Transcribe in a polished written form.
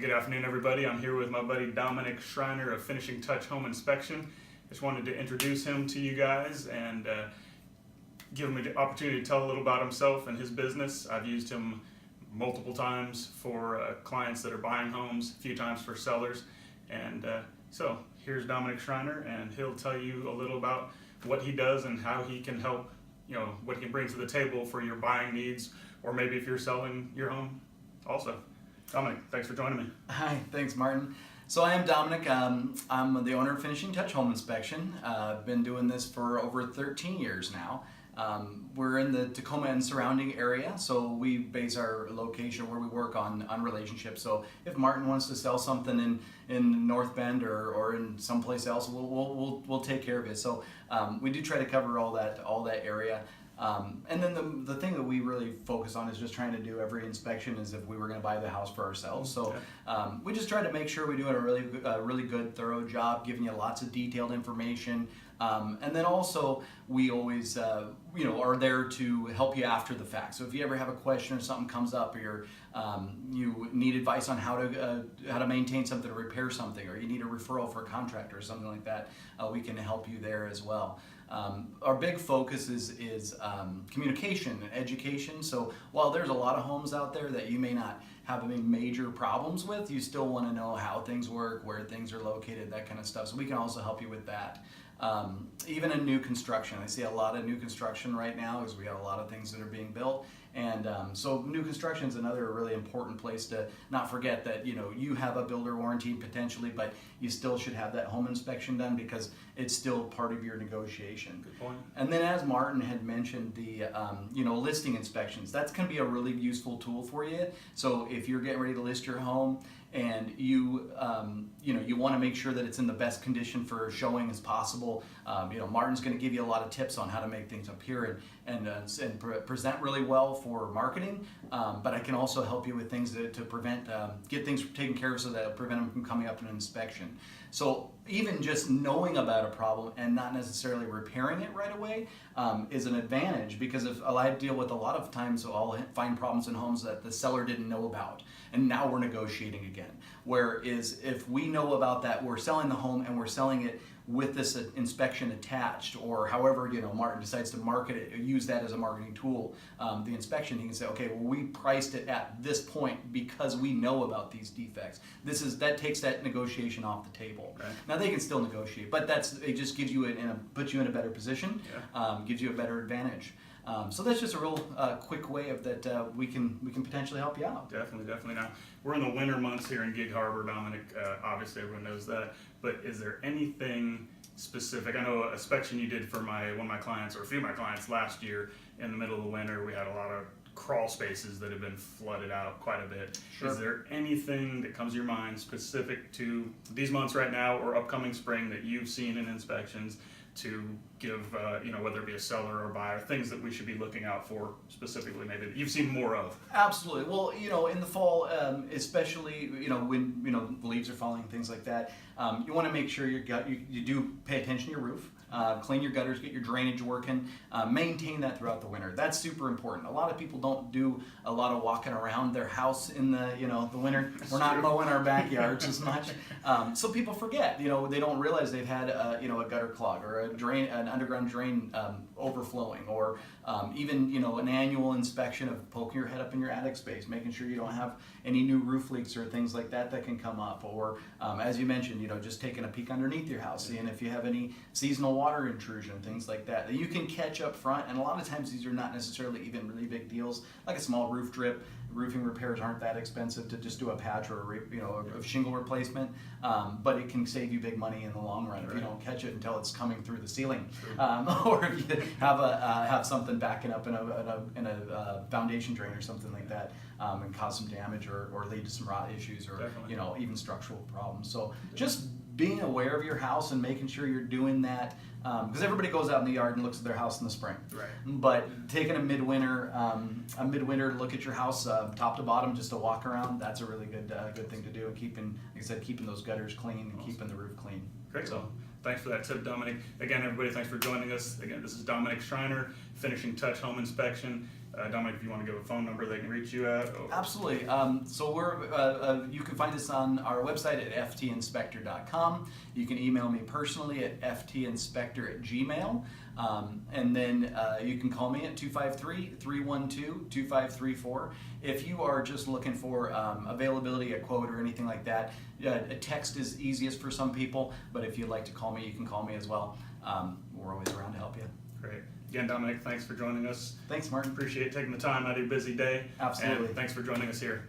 good afternoon, everybody. I'm here with my buddy Dominic Schreiner of Finishing Touch Home Inspection. Just wanted to introduce him to you guys and give him the opportunity to tell a little about himself and his business. I've used him multiple times for clients that are buying homes, a few times for sellers. And so here's Dominic Schreiner, and he'll tell you a little about what he does and how he can help, what he can bring to the table for your buying needs, or maybe if you're selling your home also. Dominic, thanks for joining me. Hi, thanks Martin. So I am Dominic. I'm the owner of Finishing Touch Home Inspection. I've been doing this for over 13 years now. We're in the Tacoma and surrounding area, so we base our location where we work on relationships. So if Martin wants to sell something in North Bend or in someplace else, we'll take care of it. So we do try to cover all that area. And then the thing that we really focus on is just trying to do every inspection as if we were going to buy the house for ourselves. So we just try to make sure we're doing a really good, thorough job, giving you lots of detailed information. And then also we always are there to help you after the fact. So if you ever have a question or something comes up, or you need advice on how to maintain something or repair something, or you need a referral for a contractor or something like that, we can help you there as well. Our big focus is communication and education. So while there's a lot of homes out there that you may not have any major problems with, you still want to know how things work, where things are located, that kind of stuff. So we can also help you with that. Even in new construction, I see a lot of new construction right now because we got a lot of things that are being built. And so new construction is another really important place to not forget that you have a builder warranty potentially, but you still should have that home inspection done because it's still part of your negotiation. Good point. And then as Martin had mentioned, the listing inspections, that's going to be a really useful tool for you. So if you're getting ready to list your home and you want to make sure that it's in the best condition for showing as possible, Martin's going to give you a lot of tips on how to make things appear and present really well for marketing, but I can also help you with things to prevent, get things taken care of so that it'll prevent them from coming up in an inspection. So even just knowing about a problem and not necessarily repairing it right away is an advantage, because if I deal with a lot of times, I'll find problems in homes that the seller didn't know about, and now we're negotiating again. Whereas if we know about that, we're selling the home and we're selling it with this inspection attached, or however Martin decides to market it, use that as a marketing tool, the inspection, he can say, okay, well, we priced it at this point because we know about these defects. That takes that negotiation off the table. Right. Now they can still negotiate, but it just gives you puts you in a better position, gives you a better advantage. So that's just a real quick way of that we can potentially help you out. Definitely. Now, we're in the winter months here in Gig Harbor, Dominic. Obviously, everyone knows that. But is there anything specific? I know a inspection you did for one of my clients, or a few of my clients last year in the middle of the winter. We had a lot of crawl spaces that have been flooded out quite a bit. Sure. Is there anything that comes to your mind specific to these months right now or upcoming spring that you've seen in inspections to give, whether it be a seller or buyer, things that we should be looking out for specifically, maybe that you've seen more of? Absolutely. Well, in the fall, especially, when, the leaves are falling, things like that, you want to make sure you do pay attention to your roof. Clean your gutters, get your drainage working, maintain that throughout the winter. That's super important. A lot of people don't do a lot of walking around their house in the winter. We're not mowing our backyards as much, so people forget. They don't realize they've had a gutter clog or an underground drain overflowing, or even an annual inspection of poking your head up in your attic space, making sure you don't have any new roof leaks or things like that can come up, or as you mentioned, just taking a peek underneath your house, seeing if you have any seasonal water intrusion, things like that you can catch up front. And a lot of times these are not necessarily even really big deals, like a small roof drip. Roofing repairs aren't that expensive to just do a patch or a shingle replacement, but it can save you big money in the long run if you don't catch it until it's coming through the ceiling, or if you have something backing up in a foundation drain or something like that, and cause some damage or lead to some rot issues, or even structural problems. So just being aware of your house and making sure you're doing that, because everybody goes out in the yard and looks at their house in the spring. Right. But taking a midwinter look at your house, top to bottom, just to walk around, that's a really good thing to do. And keeping those gutters clean and keeping the roof clean. Great. So thanks for that tip, Dominic. Again, everybody, thanks for joining us. Again, this is Dominic Schreiner, Finishing Touch Home Inspection. Dominic, if you want to give a phone number they can reach you at. Absolutely. So you can find us on our website at ftinspector.com. You can email me personally at ftinspector@gmail. And then you can call me at 253-312-2534. If you are just looking for availability, a quote, or anything like that, a text is easiest for some people, but if you'd like to call me, you can call me as well. We're always around to help you. Great. Again, Dominic, thanks for joining us. Thanks, Martin. Appreciate taking the time out of your busy day. Absolutely. And thanks for joining us here.